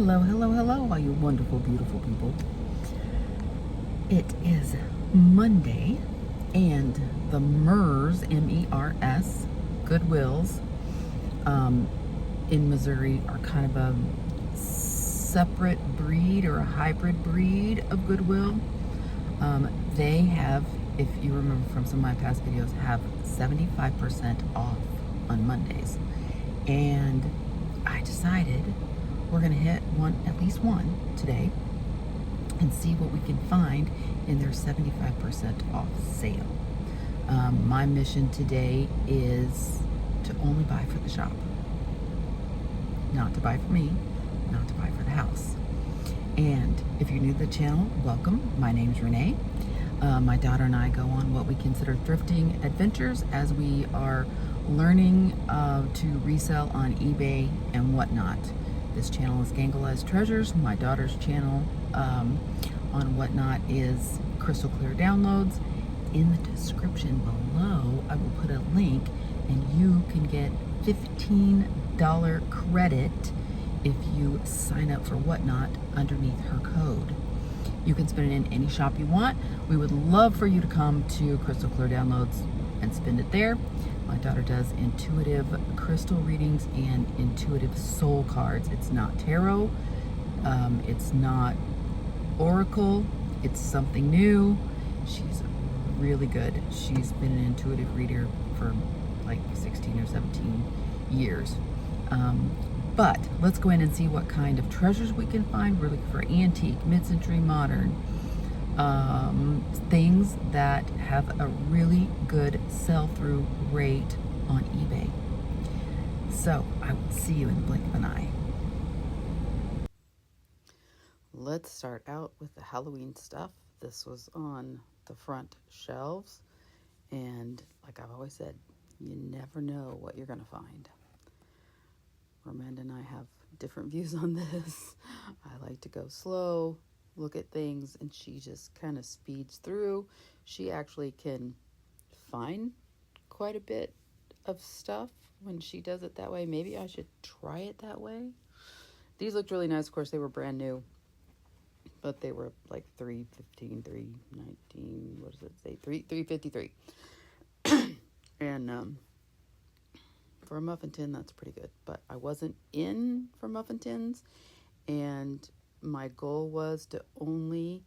Hello, hello, hello, all you wonderful, beautiful people. It is Monday, and the MERS, M-E-R-S, Goodwills in Missouri are kind of a separate breed or a hybrid breed of Goodwill. They have, if you remember from some of my past videos, have 75% off on Mondays. And I decided we're gonna hit at least one today and see what we can find in their 75% off sale. My mission today is to only buy for the shop. Not to buy for me, not to buy for the house. And if you're new to the channel, welcome. My name's Renee. My daughter and I go on what we consider thrifting adventures as we are learning to resell on eBay and whatnot. This channel is Gangelized Treasures. My daughter's channel on whatnot is Crystal Clear Downloads. In the description below, I will put a link and you can get $15 credit if you sign up for whatnot underneath her code. You can spend it in any shop you want. We would love for you to come to Crystal Clear Downloads and spend it there. My daughter does intuitive crystal readings and intuitive soul cards. It's not tarot, it's not oracle, it's something new. She's really good. She's been an intuitive reader for like 16 or 17 years. But let's go in and see what kind of treasures we can find. We're looking for antique, mid-century, modern, things that have a really good sell-through rate on eBay. So I will see you in the blink of an eye. Let's start out with the Halloween stuff. This was on the front shelves, and like I've always said, you never know what you're gonna find. Manda and I have different views on this. I like to go slow, look at things, and she just kind of speeds through. She actually can find quite a bit of stuff when she does it that way. Maybe I should try it that way. These looked really nice. Of course, they were brand new, but they were like $3.15, $3.19. What does it say? $3.53. And for a muffin tin, that's pretty good. But I wasn't in for muffin tins, and my goal was to only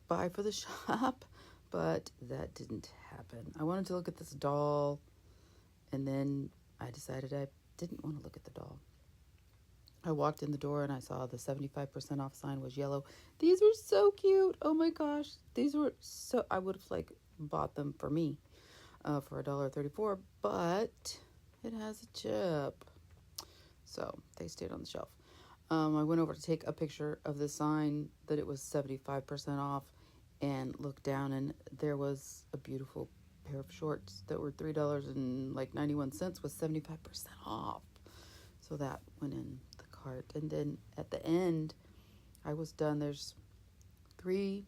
buy for the shop, but that didn't happen. I wanted to look at this doll, and then I decided I didn't want to look at the doll. I walked in the door and I saw the 75% off sign was yellow. These were so cute. Oh my gosh. These were so, I would have like bought them for me for $1.34, but it has a chip. So they stayed on the shelf. I went over to take a picture of the sign that it was 75% off and looked down, and there was a beautiful pair of shorts that were $3.91 with 75% off. So that went in the cart. And then at the end, I was done. There's 3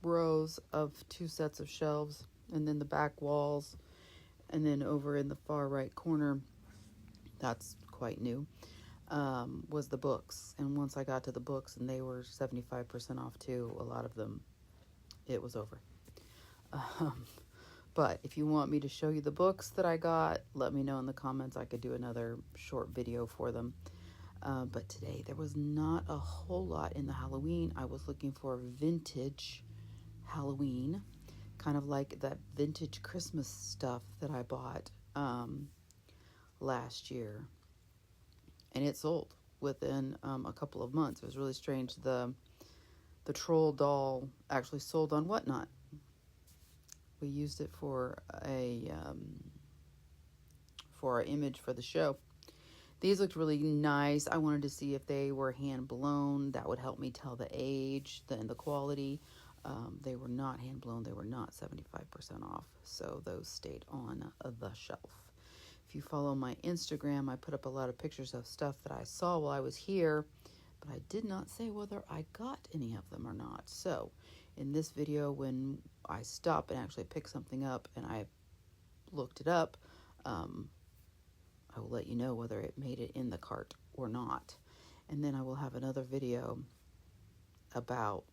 rows of 2 sets of shelves, and then the back walls, and then over in the far right corner, that's quite new, was the books. And once I got to the books, and they were 75% off too, a lot of them, it was over. But if you want me to show you the books that I got, let me know in the comments. I could do another short video for them. But today there was not a whole lot in the Halloween. I was looking for vintage Halloween, kind of like that vintage Christmas stuff that I bought last year. And it sold within a couple of months. It was really strange. The troll doll actually sold on Whatnot. We used it for our image for the show. These looked really nice. I wanted to see if they were hand blown. That would help me tell the age and the quality. They were not hand blown. They were not 75% off. So those stayed on the shelf. If you follow my Instagram, I put up a lot of pictures of stuff that I saw while I was here, but I did not say whether I got any of them or not. So in this video, when I stop and actually pick something up and I looked it up, I will let you know whether it made it in the cart or not. And then I will have another video about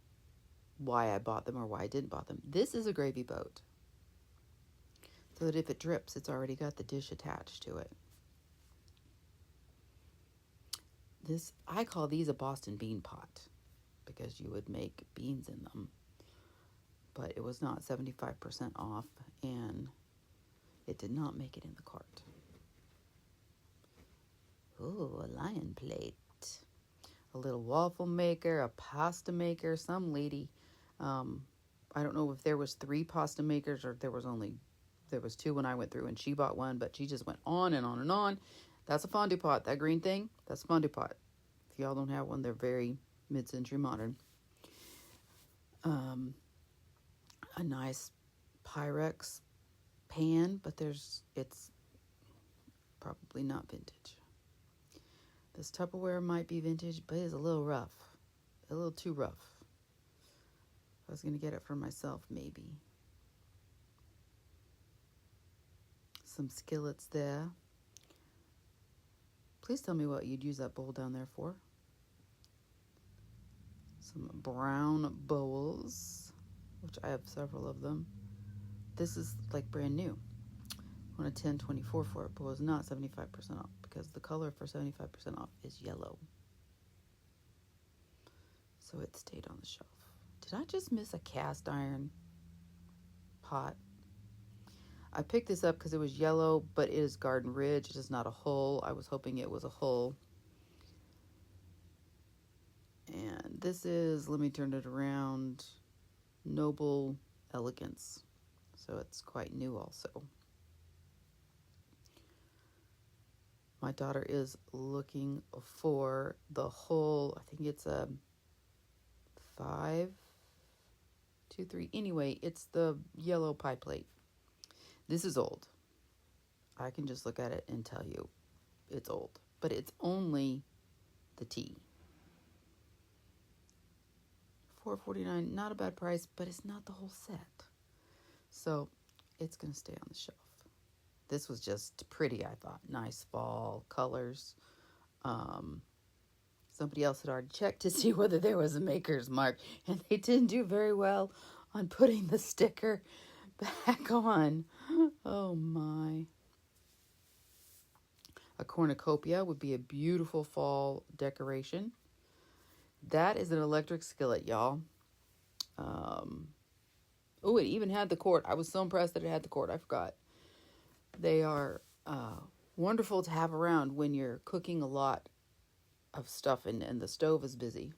why I bought them or why I didn't buy them. This is a gravy boat, so that if it drips, it's already got the dish attached to it. This, I call these a Boston bean pot because you would make beans in them. But it was not 75% off, and it did not make it in the cart. Ooh, a lion plate. A little waffle maker, a pasta maker. Some lady, I don't know if there was 3 pasta makers or there was 2 when I went through, and she bought one, but she just went on and on and on. That's a fondue pot. That green thing, that's a fondue pot. If y'all don't have one, they're very mid-century modern. A nice Pyrex pan, but it's probably not vintage. This Tupperware might be vintage, but it's a little rough. A little too rough. I was going to get it for myself, maybe. Some skillets there. Please tell me what you'd use that bowl down there for. Some brown bowls, which I have several of them. This is like brand new. I want a 1024 for it, but it was not 75% off because the color for 75% off is yellow. So it stayed on the shelf. Did I just miss a cast iron pot? I picked this up because it was yellow, but it is Garden Ridge. It is not a hull. I was hoping it was a hull. And this is, let me turn it around, Noble Elegance. So it's quite new also. My daughter is looking for the whole, I think it's a 523. Anyway, it's the yellow pie plate. This is old. I can just look at it and tell you it's old. But it's only the tea. $4.49, not a bad price, but it's not the whole set. So it's going to stay on the shelf. This was just pretty, I thought. Nice fall colors. Somebody else had already checked to see whether there was a maker's mark, and they didn't do very well on putting the sticker back on. Oh my. A cornucopia would be a beautiful fall decoration. That is an electric skillet, y'all. Oh, it even had the cord. I was so impressed that it had the cord. I forgot. They are wonderful to have around when you're cooking a lot of stuff and the stove is busy.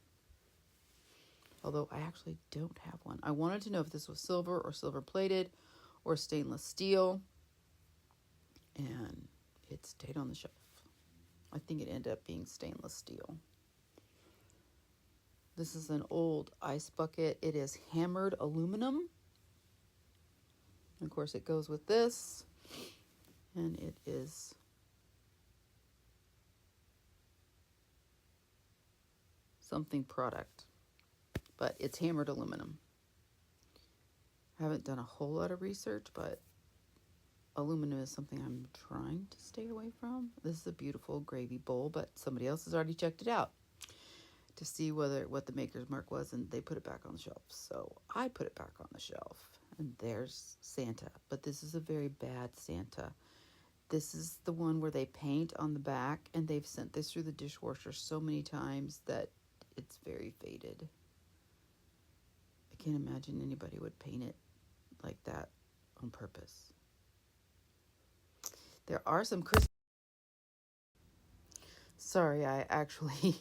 Although I actually don't have one. I wanted to know if this was silver or silver plated or stainless steel. And it stayed on the shelf. I think it ended up being stainless steel. This is an old ice bucket. It is hammered aluminum. Of course, it goes with this. And it is something product. But it's hammered aluminum. I haven't done a whole lot of research, but aluminum is something I'm trying to stay away from. This is a beautiful gravy bowl, but somebody else has already checked it out to see what the maker's mark was, and they put it back on the shelf. So I put it back on the shelf, and there's Santa. But this is a very bad Santa. This is the one where they paint on the back, and they've sent this through the dishwasher so many times that it's very faded. I can't imagine anybody would paint it like that on purpose. There are some Christmas... Sorry, I actually...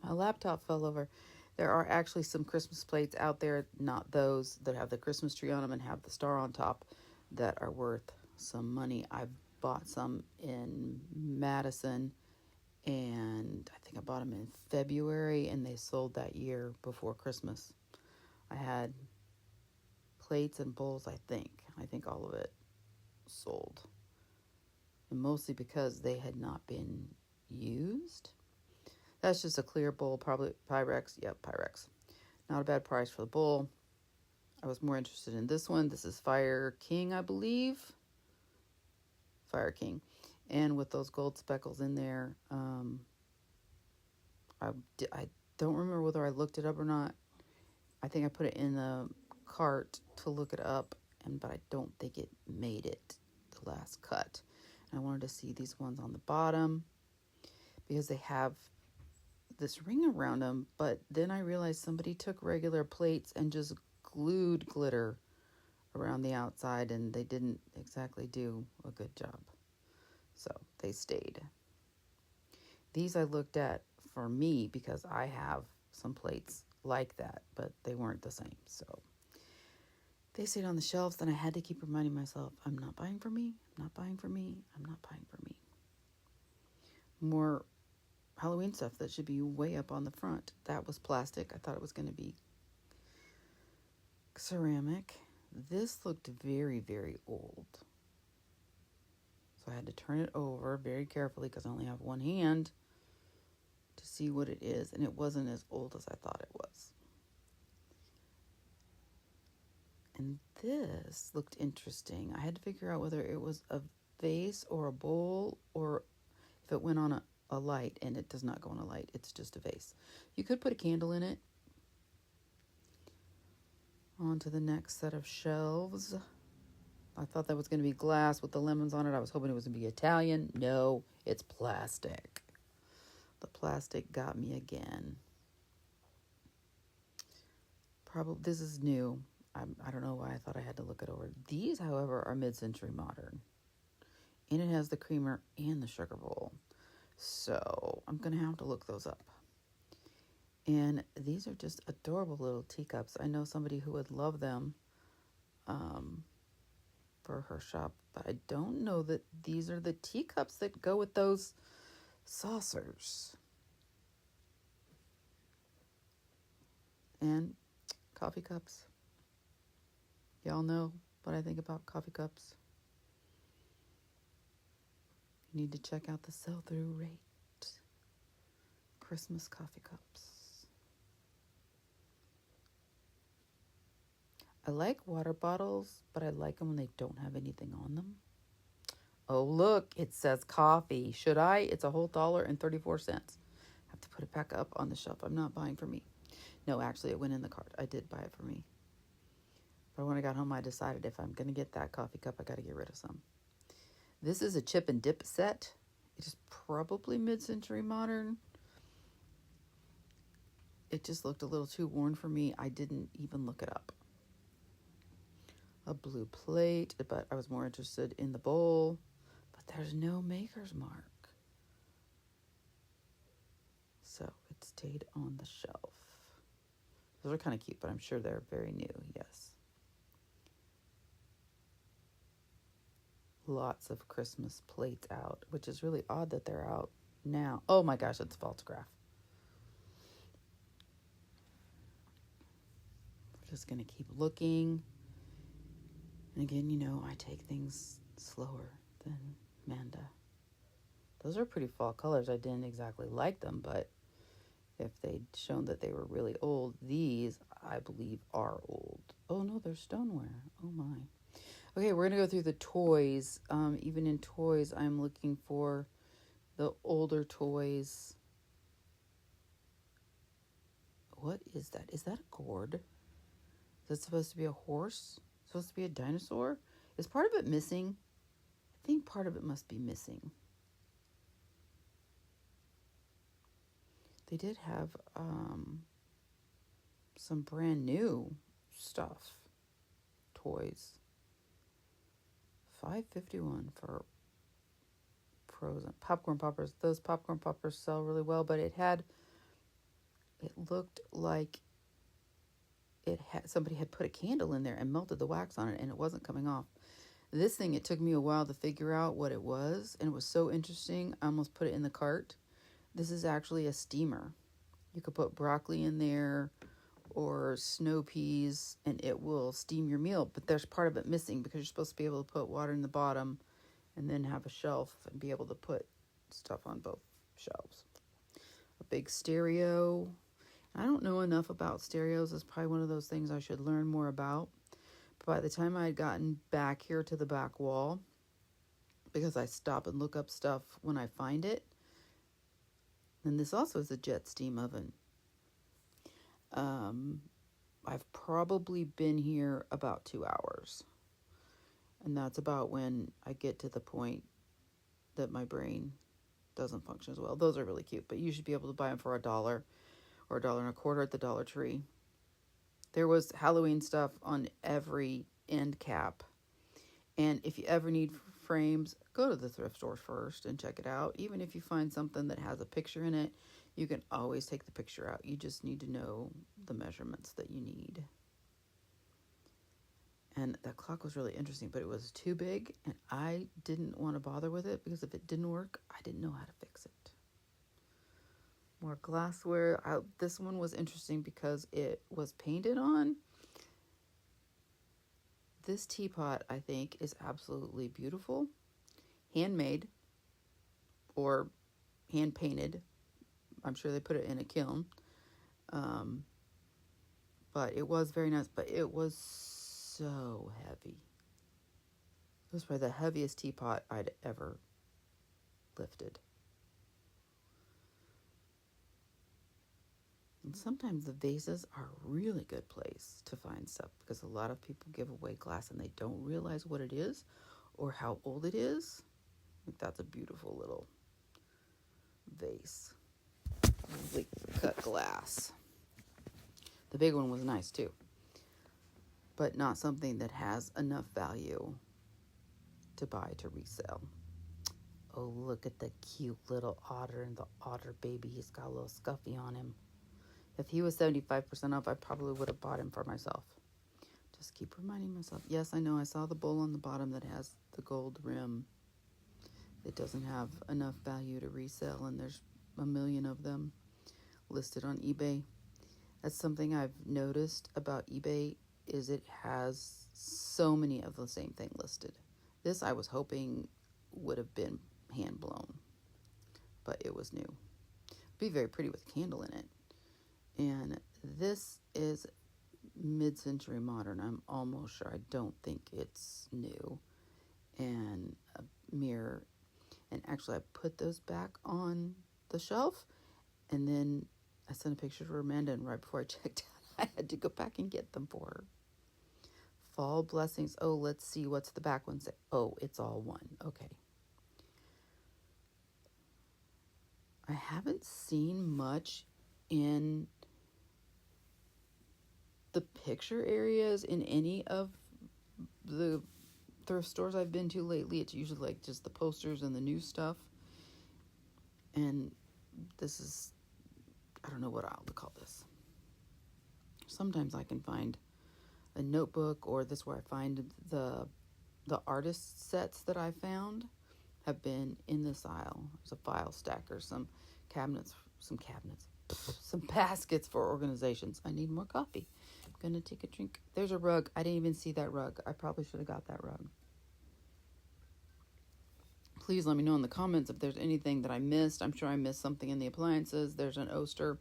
My laptop fell over. There are actually some Christmas plates out there, not those that have the Christmas tree on them and have the star on top, that are worth some money. I bought some in Madison, and I think I bought them in February, and they sold that year before Christmas. I had plates and bowls, I think. I think all of it sold. And mostly because they had not been used. That's just a clear bowl, probably Pyrex. Yep, Pyrex. Not a bad price for the bowl. I was more interested in this one. This is Fire King, I believe. Fire King. And with those gold speckles in there, I don't remember whether I looked it up or not. I think I put it in the cart to look it up, but I don't think it made it the last cut. And I wanted to see these ones on the bottom because they have this ring around them, but then I realized somebody took regular plates and just glued glitter around the outside, and they didn't exactly do a good job. So they stayed. These I looked at for me because I have some plates like that, but they weren't the same. So they stayed on the shelves. Then I had to keep reminding myself, I'm not buying for me. I'm not buying for me. I'm not buying for me. More Halloween stuff that should be way up on the front. That was plastic. I thought it was going to be ceramic. This looked very, very old. So I had to turn it over very carefully because I only have one hand to see what it is. And it wasn't as old as I thought it was. And this looked interesting. I had to figure out whether it was a vase or a bowl or if it went on a light, and it does not go on a light. It's just a vase. You could put a candle in it. On to the next set of shelves. I thought that was going to be glass with the lemons on it. I was hoping it was going to be Italian. No, it's plastic. The plastic got me again. Probably this is new. I don't know why I thought I had to look it over. These, however, are mid-century modern. And it has the creamer and the sugar bowl. So I'm going to have to look those up. And these are just adorable little teacups. I know somebody who would love them for her shop. But I don't know that these are the teacups that go with those saucers. And coffee cups. Y'all know what I think about coffee cups. You need to check out the sell-through rate. Christmas coffee cups. I like water bottles, but I like them when they don't have anything on them. Oh, look, it says coffee. Should I? It's a whole $1.34. I have to put it back up on the shelf. I'm not buying for me. No, actually, it went in the cart. I did buy it for me. But when I got home, I decided if I'm going to get that coffee cup, I got to get rid of some. This is a chip and dip set. It is probably mid-century modern. It just looked a little too worn for me. I didn't even look it up. A blue plate, but I was more interested in the bowl. But there's no maker's mark. So it stayed on the shelf. Those are kind of cute, but I'm sure they're very new, yes. Lots of Christmas plates out, which is really odd that they're out now. Oh my gosh, it's a photograph. We're just going to keep looking. And again, you know, I take things slower than Manda. Those are pretty fall colors. I didn't exactly like them, but if they'd shown that they were really old, these, I believe, are old. Oh no, they're stoneware. Oh my. Okay, we're going to go through the toys. Even in toys, I'm looking for the older toys. What is that? Is that a gourd? Is that supposed to be a horse? Supposed to be a dinosaur? Is part of it missing? I think part of it must be missing. They did have some brand new stuff. Toys. $5.51 for frozen popcorn poppers. Those popcorn poppers sell really well, but it looked like somebody had put a candle in there and melted the wax on it, and it wasn't coming off. This thing, it took me a while to figure out what it was, and it was so interesting, I almost put it in the cart. This is actually a steamer. You could put broccoli in there or snow peas, and it will steam your meal. But there's part of it missing because you're supposed to be able to put water in the bottom and then have a shelf and be able to put stuff on both shelves. A big stereo. I don't know enough about stereos. It's probably one of those things I should learn more about. But by the time I had gotten back here to the back wall, because I stop and look up stuff when I find it. And this also is a jet steam oven. I've probably been here about 2 hours. And that's about when I get to the point that my brain doesn't function as well. Those are really cute, but you should be able to buy them for $1 or $1.25 at the Dollar Tree. There was Halloween stuff on every end cap. And if you ever need frames, go to the thrift store first and check it out. Even if you find something that has a picture in it, you can always take the picture out. You just need to know the measurements that you need. And that clock was really interesting, but it was too big, and I didn't want to bother with it because if it didn't work, I didn't know how to fix it. More glassware. This one was interesting because it was painted on. This teapot, I think, is absolutely beautiful. Handmade or hand-painted. I'm sure they put it in a kiln. But it was very nice, but it was so heavy. It was probably the heaviest teapot I'd ever lifted. And sometimes the vases are a really good place to find stuff because a lot of people give away glass and they don't realize what it is or how old it is. I think that's a beautiful little vase. Like cut glass. The big one was nice too, but not something that has enough value to buy to resell. Oh, look at the cute little otter and the otter baby. He's got a little scuffy on him. If he was 75% off, I probably would have bought him for myself. Just keep reminding myself. Yes, I know. I saw the bowl on the bottom that has the gold rim. It doesn't have enough value to resell, and there's a million of them listed on eBay. That's something I've noticed about eBay is it has so many of the same thing listed. This I was hoping would have been hand blown, but it was new. It'd be very pretty with a candle in it. And this is mid-century modern. I'm almost sure. I don't think it's new. And a mirror. And actually, I put those back on the shelf. And then I sent a picture for Manda. And right before I checked out, I had to go back and get them for her. Fall blessings. Oh, let's see. What's the back one say? Oh, it's all one. Okay. I haven't seen much in the picture areas in any of the thrift stores I've been to lately. It's usually like just the posters and the new stuff. And this is, I don't know what I'll call this. Sometimes I can find a notebook, or this where I find the artist sets that I found have been in this aisle. There's a file stacker, some baskets for organizations. I need more coffee. I'm going to take a drink. There's a rug. I didn't even see that rug. I probably should have got that rug. Please let me know in the comments if there's anything that I missed. I'm sure I missed something in the appliances. There's an Oster.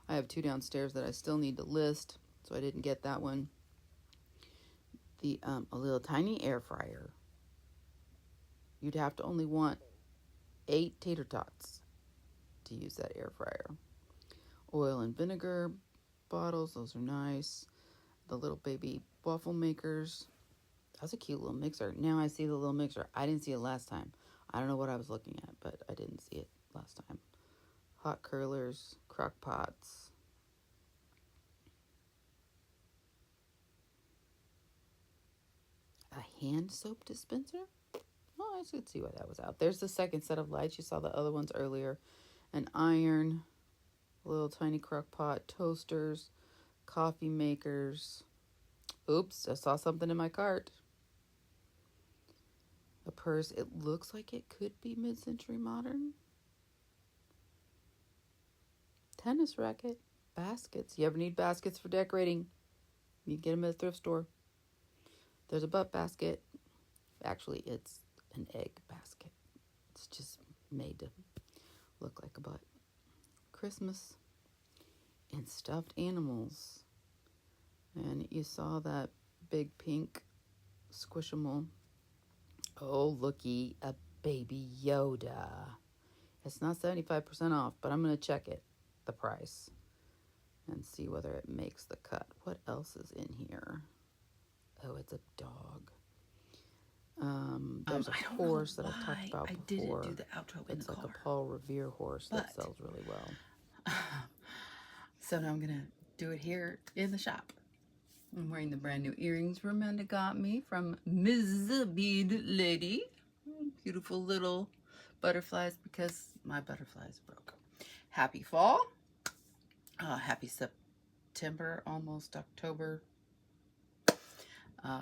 I have 2 downstairs that I still need to list, so I didn't get that one. A little tiny air fryer. You'd have to only want 8 tater tots to use that air fryer. Oil and vinegar bottles, those are nice. The little baby waffle makers. That's a cute little mixer. Now I see the little mixer. I didn't see it last time. I don't know what I was looking at, but I didn't see it last time. Hot curlers, crock pots. A hand soap dispenser? Oh, I should see why that was out. There's the second set of lights. You saw the other ones earlier. An iron, a little tiny crock pot, toasters, coffee makers. Oops, I saw something in my cart. A purse. It looks like it could be mid-century modern. Tennis racket. Baskets. You ever need baskets for decorating? You can get them at a thrift store. There's a butt basket. Actually, it's an egg basket. It's just made to look like a butt. Christmas and stuffed animals. And you saw that big pink squishable. Oh, looky, a Baby Yoda. It's not 75% off, but I'm going to check it, the price, and see whether it makes the cut. What else is in here? Oh, it's a dog. There's a horse that I've talked about before. I didn't do the outro in the car. It's like a Paul Revere horse that sells really well. So now I'm going to do it here in the shop. I'm wearing the brand new earrings Manda got me from Ms. Bead Lady. Beautiful little butterflies because my butterflies broke. Happy fall. Happy September, almost October.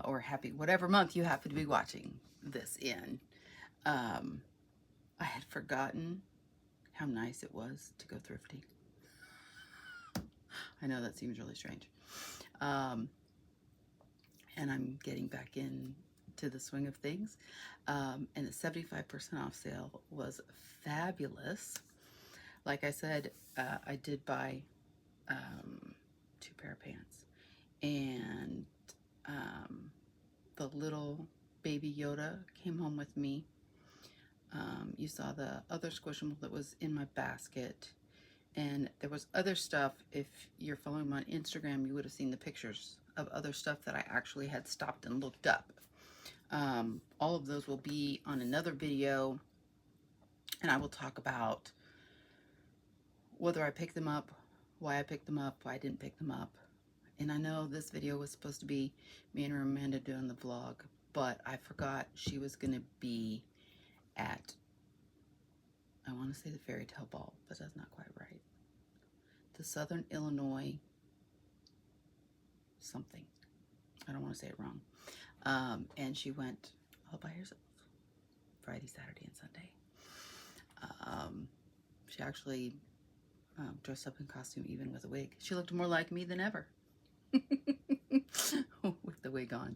Or happy whatever month you happen to be watching this in. I had forgotten how nice it was to go thrifting. I know that seems really strange. And I'm getting back into the swing of things. And the 75% off sale was fabulous. Like I said, I did buy 2 pair of pants. And the little baby Yoda came home with me. You saw the other Squishmallow that was in my basket. And there was other stuff. If you're following me on Instagram, you would have seen the pictures of other stuff that I actually had stopped and looked up. All of those will be on another video. And I will talk about whether I picked them up, why I picked them up, why I didn't pick them up. And I know this video was supposed to be me and Amanda doing the vlog, but I forgot she was going to be at, I want to say the Fairy Tale Ball, but that's not quite right. The Southern Illinois something. I don't want to say it wrong. And she went all by herself, Friday, Saturday, and Sunday. She actually dressed up in costume, even with a wig. She looked more like me than ever. With the wig on.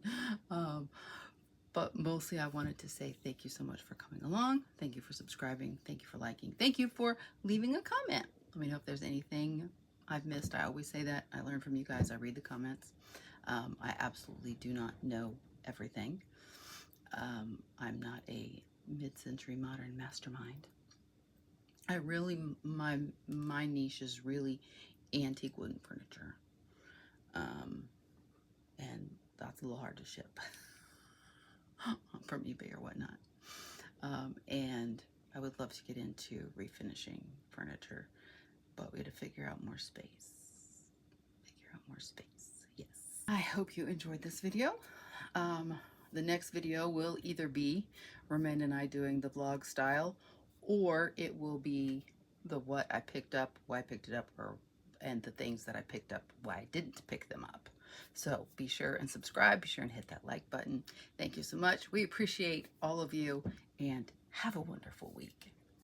But mostly I wanted to say thank you so much for coming along. Thank you for subscribing. Thank you for liking. Thank you for leaving a comment. Let me know if there's anything I've missed. I always say that. I learn from you guys. I read the comments. I absolutely do not know everything. I'm not a mid-century modern mastermind. I really, my niche is really antique wooden furniture. And that's a little hard to ship from eBay or whatnot. And I would love to get into refinishing furniture, but we had to figure out more space. Yes. I hope you enjoyed this video. The next video will either be Romaine and I doing the vlog style, or it will be the what I picked up, why I picked it up, and the things that I picked up, why I didn't pick them up. So be sure and subscribe. Be sure and hit that like button. Thank you so much. We appreciate all of you, and have a wonderful week.